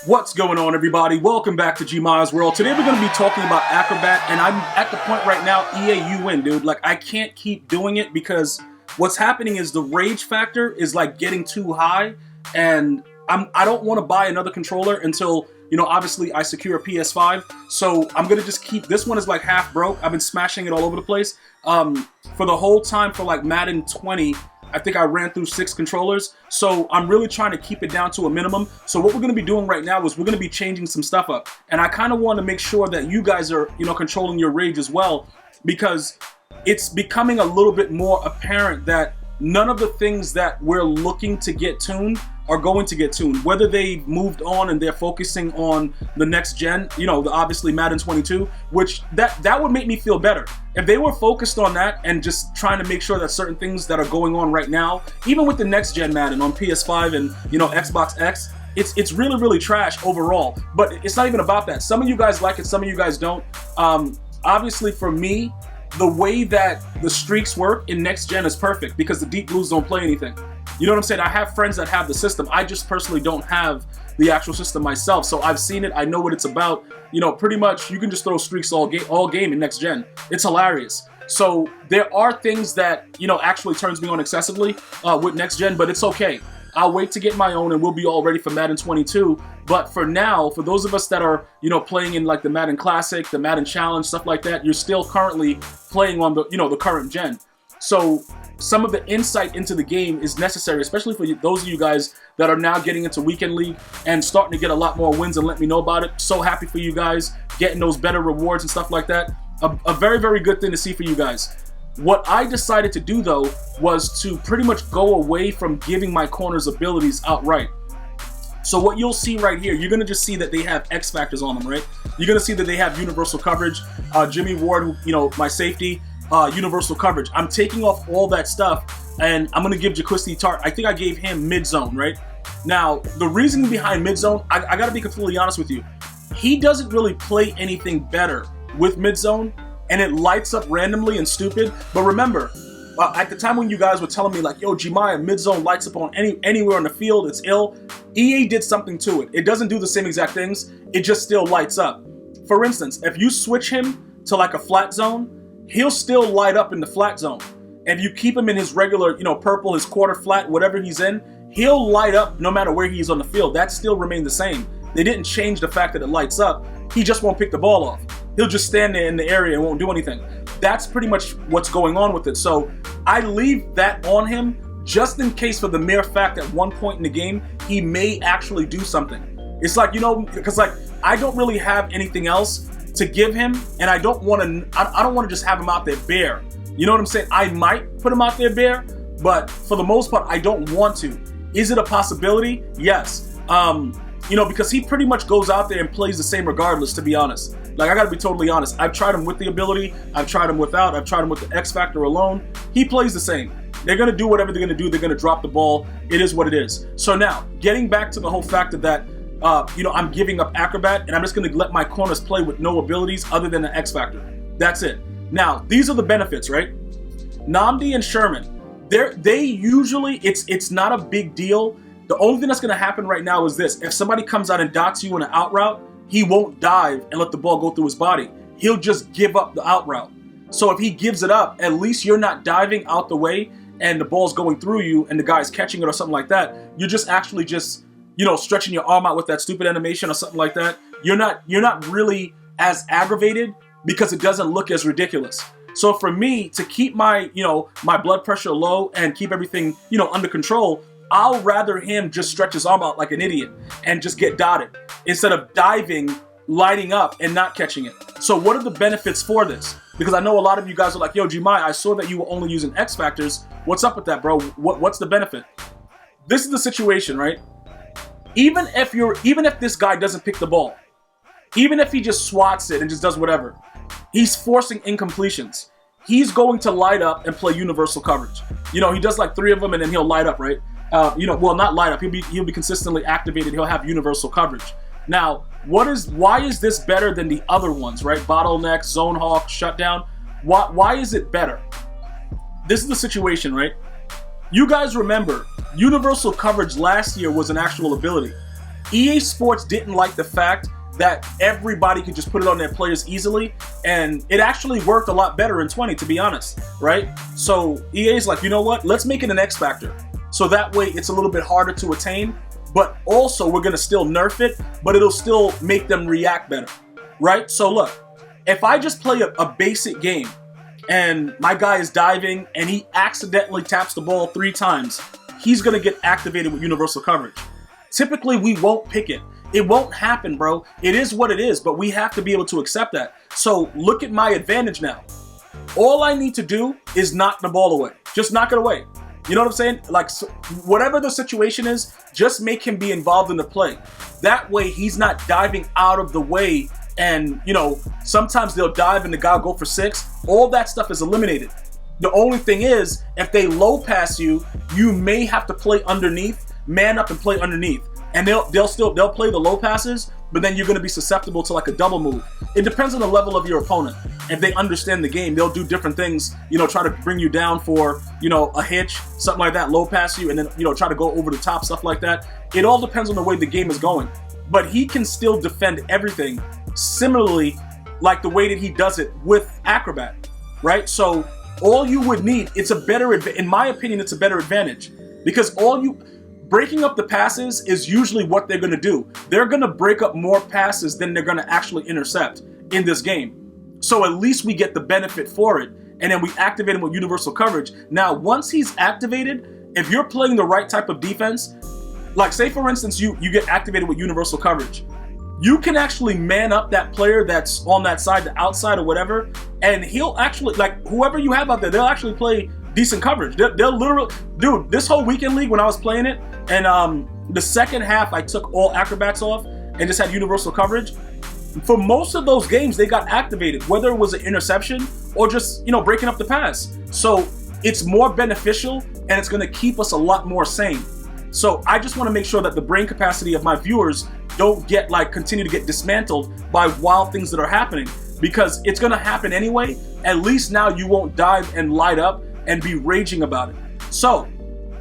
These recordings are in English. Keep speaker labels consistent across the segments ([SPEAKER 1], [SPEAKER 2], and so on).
[SPEAKER 1] What's going on, everybody? Welcome back to GmiasWorld. Today we're going to be talking about ACROBAT, and I'm at the point right now, EA, you win, dude. Like, I can't keep doing it because what's happening is the rage factor is like getting too high, and I don't want to buy another controller until, you know, obviously I secure a PS5. So I'm going to just keep, this one is like half broke. I've been smashing it all over the place. For the whole time for like Madden 20, I think I ran through 6 controllers, so I'm really trying to keep it down to a minimum. So what we're going to be doing right now is we're going to be changing some stuff up, and I kind of want to make sure that you guys are, you know, controlling your rage as well, because it's becoming a little bit more apparent that none of the things that we're looking to get tuned are going to get tuned. Whether they've moved on and they're focusing on the next gen, you know, obviously Madden 22, which that would make me feel better. If they were focused on that and just trying to make sure that certain things that are going on right now, even with the next gen Madden on PS5 and, you know, Xbox X, it's really, really trash overall. But it's not even about that. Some of you guys like it, some of you guys don't. Obviously for me, the way that the streaks work in next gen is perfect because the deep blues don't play anything. You know what I'm saying? I have friends that have the system. I just personally don't have the actual system myself. So I've seen it. I know what it's about. You know, pretty much you can just throw streaks all game in next gen. It's hilarious. So there are things that, you know, actually turns me on excessively with next gen, but it's okay. I'll wait to get my own and we'll be all ready for Madden 22. But for now, for those of us that are, you know, playing in like the Madden Classic, the Madden Challenge, stuff like that, you're still currently playing on the, you know, the current gen. So some of the insight into the game is necessary, especially for those of you guys that are now getting into Weekend League and starting to get a lot more wins and let me know about it. So happy for you guys getting those better rewards and stuff like that. A very, very good thing to see for you guys. What I decided to do, though, was to pretty much go away from giving my corners abilities outright. So what you'll see right here, you're going to just see that they have X factors on them, right? You're going to see that they have universal coverage. GmiasWorld, you know, my safety, universal coverage. I'm taking off all that stuff, and I'm going to give Jaquisti Tart. I think I gave him mid-zone, right? Now, the reason behind mid-zone, I got to be completely honest with you. He doesn't really play anything better with mid-zone, and it lights up randomly and stupid. But remember, at the time when you guys were telling me like, yo, Gmia, mid-zone lights up on anywhere on the field, it's ill. EA did something to it. It doesn't do the same exact things. It just still lights up. For instance, if you switch him to like a flat zone, he'll still light up in the flat zone. If you keep him in his regular, you know, purple, his quarter flat, whatever he's in, he'll light up no matter where he's on the field. That still remained the same. They didn't change the fact that it lights up. He just won't pick the ball off. He'll just stand there in the area and won't do anything. That's pretty much what's going on with it. So I leave that on him just in case, for the mere fact that one point in the game, he may actually do something. It's like, you know, because like I don't really have anything else to give him, and I don't want to just have him out there bare. You know what I'm saying? I might put him out there bare, but for the most part, I don't want to. Is it a possibility? Yes. You know, because he pretty much goes out there and plays the same regardless, to be honest. Like, I gotta be totally honest. I've tried him with the ability, I've tried him without, I've tried him with the X Factor alone. He plays the same. They're gonna do whatever they're gonna do, they're gonna drop the ball. It is what it is. So now, getting back to the whole fact that, you know, I'm giving up ACROBAT and I'm just gonna let my corners play with no abilities other than the X Factor. That's it. Now, these are the benefits, right? Nnamdi and Sherman, they usually, it's not a big deal. The only thing that's going to happen right now is this. If somebody comes out and dots you in an out route, he won't dive and let the ball go through his body. He'll just give up the out route. So if he gives it up, at least you're not diving out the way and the ball's going through you and the guy's catching it or something like that. You're just actually just, you know, stretching your arm out with that stupid animation or something like that. You're not really as aggravated because it doesn't look as ridiculous. So for me, to keep my, you know, my blood pressure low and keep everything, you know, under control, I'll rather him just stretch his arm out like an idiot and just get dotted instead of diving, lighting up, and not catching it. So what are the benefits for this? Because I know a lot of you guys are like, yo, Gmia, I saw that you were only using X factors. What's up with that, bro? What's the benefit? This is the situation, right? Even if this guy doesn't pick the ball, even if he just swats it and just does whatever, he's forcing incompletions. He's going to light up and play universal coverage. You know, he does like 3 of them and then he'll light up, right? You know, well, not light up. He'll be consistently activated. He'll have universal coverage. Now, why is this better than the other ones, right? Bottleneck, Zone Hawk, Shutdown. Why is it better? This is the situation, right? You guys remember, universal coverage last year was an actual ability. EA Sports didn't like the fact that everybody could just put it on their players easily, and it actually worked a lot better in 20, to be honest, right? So EA's like, you know what? Let's make it an X factor. So that way it's a little bit harder to attain, but also we're gonna still nerf it, but it'll still make them react better, right? So look, if I just play a basic game and my guy is diving and he accidentally taps the ball 3 times, he's gonna get activated with universal coverage. Typically, we won't pick it. It won't happen, bro. It is what it is, but we have to be able to accept that. So look at my advantage now. All I need to do is knock the ball away. Just knock it away. You know what I'm saying? Like, so whatever the situation is, just make him be involved in the play. That way, he's not diving out of the way. And, you know, sometimes they'll dive and the guy will go for 6. All that stuff is eliminated. The only thing is, if they low pass you, you may have to play underneath, man up and play underneath. And they'll play the low passes, but then you're going to be susceptible to like a double move. It depends on the level of your opponent. If they understand the game, they'll do different things, you know, try to bring you down for, you know, a hitch, something like that, low pass you, and then, you know, try to go over the top, stuff like that. It all depends on the way the game is going. But he can still defend everything similarly like the way that he does it with ACROBAT, right? So all you would need, in my opinion, it's a better advantage, because breaking up the passes is usually what they're going to do. They're going to break up more passes than they're going to actually intercept in this game. So at least we get the benefit for it, and then we activate him with universal coverage. Now, once he's activated, if you're playing the right type of defense, like say for instance, you get activated with universal coverage, you can actually man up that player that's on that side, the outside or whatever, and he'll actually, like whoever you have out there, they'll actually play decent coverage. They'll literally, dude, this whole weekend league when I was playing it, and the second half I took all acrobats off and just had universal coverage. For most of those games, they got activated, whether it was an interception or just, you know, breaking up the pass. So it's more beneficial, and it's going to keep us a lot more sane. So I just want to make sure that the brain capacity of my viewers don't get continue to get dismantled by wild things that are happening, because it's going to happen anyway. At least now you won't dive and light up and be raging about it. So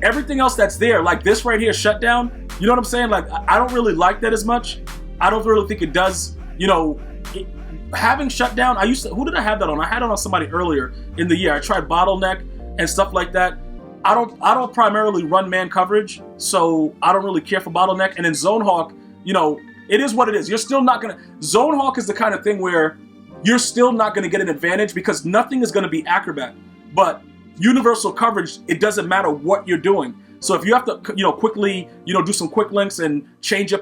[SPEAKER 1] everything else that's there, like this right here, shutdown, you know what I'm saying? Like, I don't really like that as much. I don't really think it does, you know, having shutdown. Who did I have that on? I had it on somebody earlier in the year. I tried bottleneck and stuff like that. I don't primarily run man coverage, so I don't really care for bottleneck. And in Zone Hawk, you know, it is what it is. You're still not gonna, Zone Hawk is the kind of thing where you're still not gonna get an advantage because nothing is gonna be ACROBAT. But universal coverage, it doesn't matter what you're doing. So if you have to, you know, quickly, you know, do some quick links and change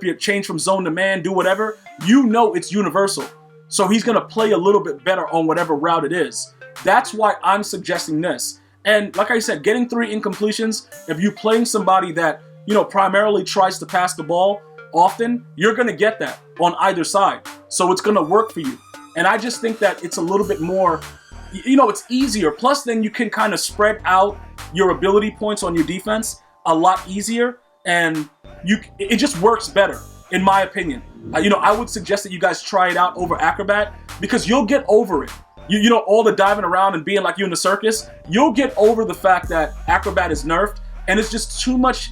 [SPEAKER 1] from zone to man, do whatever, you know it's universal. So he's gonna play a little bit better on whatever route it is. That's why I'm suggesting this. And like I said, getting 3 incompletions, if you're playing somebody that, you know, primarily tries to pass the ball often, you're going to get that on either side. So it's going to work for you. And I just think that it's a little bit more, you know, it's easier. Plus, then you can kind of spread out your ability points on your defense a lot easier. And it just works better, in my opinion. You know, I would suggest that you guys try it out over ACROBAT, because you'll get over it. You know, all the diving around and being like you in the circus, you'll get over the fact that ACROBAT is nerfed, and it's just too much.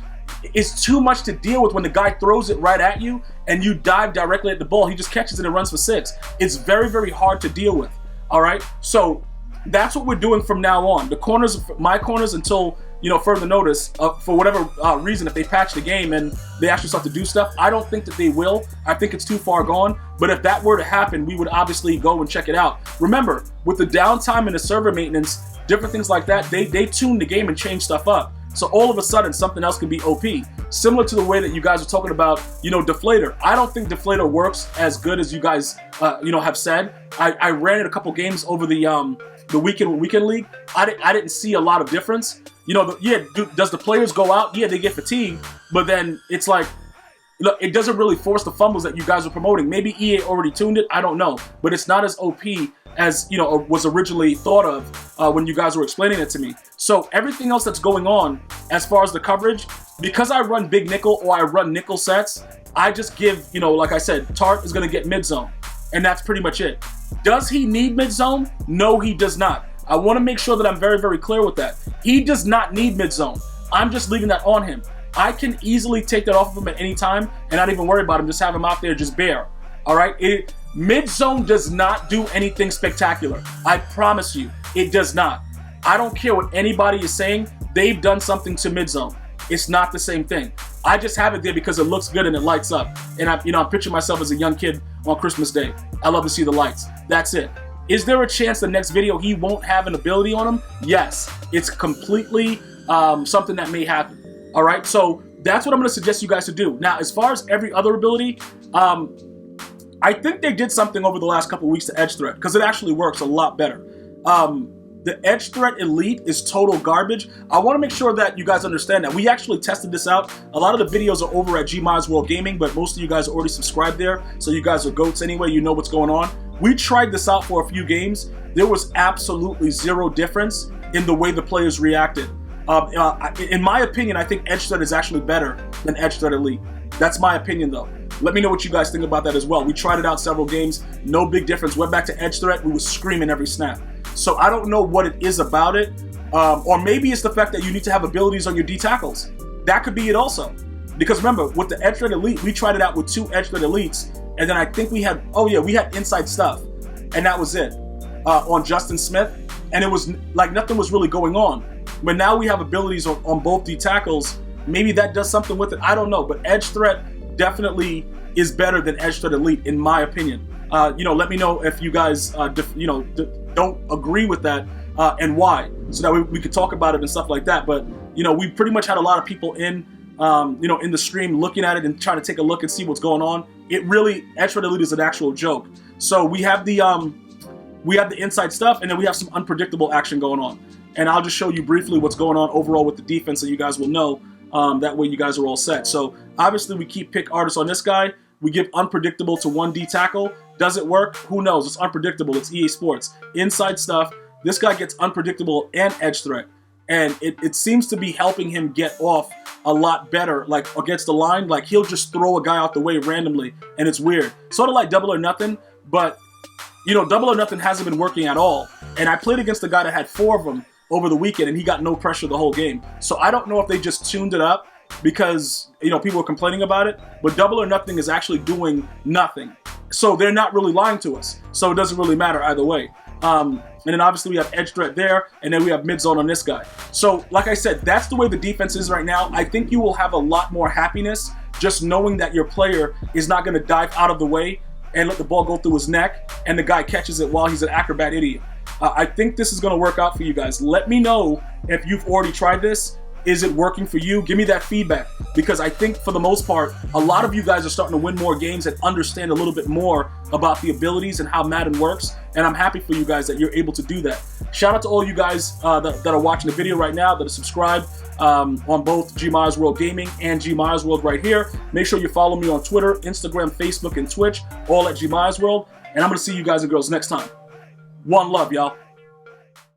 [SPEAKER 1] It's too much to deal with when the guy throws it right at you and you dive directly at the ball. He just catches it and runs for 6. It's very, very hard to deal with. All right, so that's what we're doing from now on. The corners, my corners, until, you know, further notice, for whatever reason, if they patch the game and they actually start to do stuff, I don't think that they will. I think it's too far gone. But if that were to happen, we would obviously go and check it out. Remember, with the downtime and the server maintenance, different things like that, they tune the game and change stuff up. So all of a sudden, something else can be OP. Similar to the way that you guys are talking about, you know, Deflator. I don't think Deflator works as good as you guys, you know, have said. I ran it a couple games over the weekend league. I didn't see a lot of difference. You know, does the players go out? Yeah, they get fatigued, but then it's like, look, it doesn't really force the fumbles that you guys are promoting. Maybe EA already tuned it, I don't know, but it's not as OP as, you know, was originally thought of when you guys were explaining it to me. So everything else that's going on as far as the coverage, because I run big nickel or I run nickel sets, I just give, you know, like I said, Tart is going to get mid zone, and that's pretty much it. Does he need mid zone? No, he does not. I want to make sure that I'm very, very clear with that. He does not need mid zone. I'm just leaving that on him. I can easily take that off of him at any time and not even worry about him, just have him out there just bare. All right? Mid-zone does not do anything spectacular. I promise you, it does not. I don't care what anybody is saying. They've done something to mid-zone. It's not the same thing. I just have it there because it looks good and it lights up. And I'm picturing myself as a young kid on Christmas Day. I love to see the lights. That's it. Is there a chance the next video he won't have an ability on him? Yes. It's completely something that may happen. All right? So that's what I'm going to suggest you guys to do. Now, as far as every other ability, I think they did something over the last couple of weeks to Edge Threat because it actually works a lot better. The Edge Threat Elite is total garbage. I want to make sure that you guys understand that. We actually tested this out. A lot of the videos are over at GmiasWorld Gaming, but most of you guys are already subscribed there, so you guys are goats anyway. You know what's going on. We tried this out for a few games. There was absolutely zero difference in the way the players reacted. In my opinion, I think Edge Threat is actually better than Edge Threat Elite. That's my opinion, though. Let me know what you guys think about that as well. We tried it out several games. No big difference. Went back to Edge Threat. We were screaming every snap. So I don't know what it is about it. Or maybe it's the fact that you need to have abilities on your D tackles. That could be it also. Because remember, with the Edge Threat Elite, we tried it out with 2 Edge Threat Elites. And then I think we had, we had inside stuff. And that was it. On Justin Smith. And it was like nothing was really going on. But now we have abilities on both D tackles. Maybe that does something with it. I don't know. But Edge Threat definitely is better than Edge Threat Elite, in my opinion. Let me know if you guys, don't agree with that and why, so that we could talk about it and stuff like that. But we pretty much had a lot of people in the stream looking at it and trying to take a look and see what's going on. It really, Edge Threat Elite is an actual joke. So we have the inside stuff, and then we have some unpredictable action going on. And I'll just show you briefly what's going on overall with the defense, so you guys will know. That way you guys are all set. So obviously we keep pick artists on this guy. We give unpredictable to 1 D tackle. Does it work? Who knows? It's unpredictable. It's EA Sports. Inside stuff. This guy gets unpredictable and Edge Threat. And it seems to be helping him get off a lot better, like against the line. Like he'll just throw a guy out the way randomly, and it's weird. Sort of like Double or Nothing, but Double or Nothing hasn't been working at all. And I played against a guy that had 4 of them over the weekend, and he got no pressure the whole game. So I don't know if they just tuned it up because people were complaining about it, but Double or Nothing is actually doing nothing. So they're not really lying to us. So it doesn't really matter either way. And then obviously we have Edge Threat there, and then we have mid zone on this guy. So like I said, that's the way the defense is right now. I think you will have a lot more happiness just knowing that your player is not going to dive out of the way and let the ball go through his neck, and the guy catches it while he's an acrobat idiot. I think this is going to work out for you guys. Let me know if you've already tried this. Is it working for you? Give me that feedback, because I think for the most part, a lot of you guys are starting to win more games and understand a little bit more about the abilities and how Madden works, and I'm happy for you guys that you're able to do that. Shout out to all you guys that are watching the video right now, that are subscribed on both GmiasWorld Gaming and GmiasWorld right here. Make sure you follow me on Twitter, Instagram, Facebook, and Twitch, all at GmiasWorld, and I'm going to see you guys and girls next time. One love, y'all.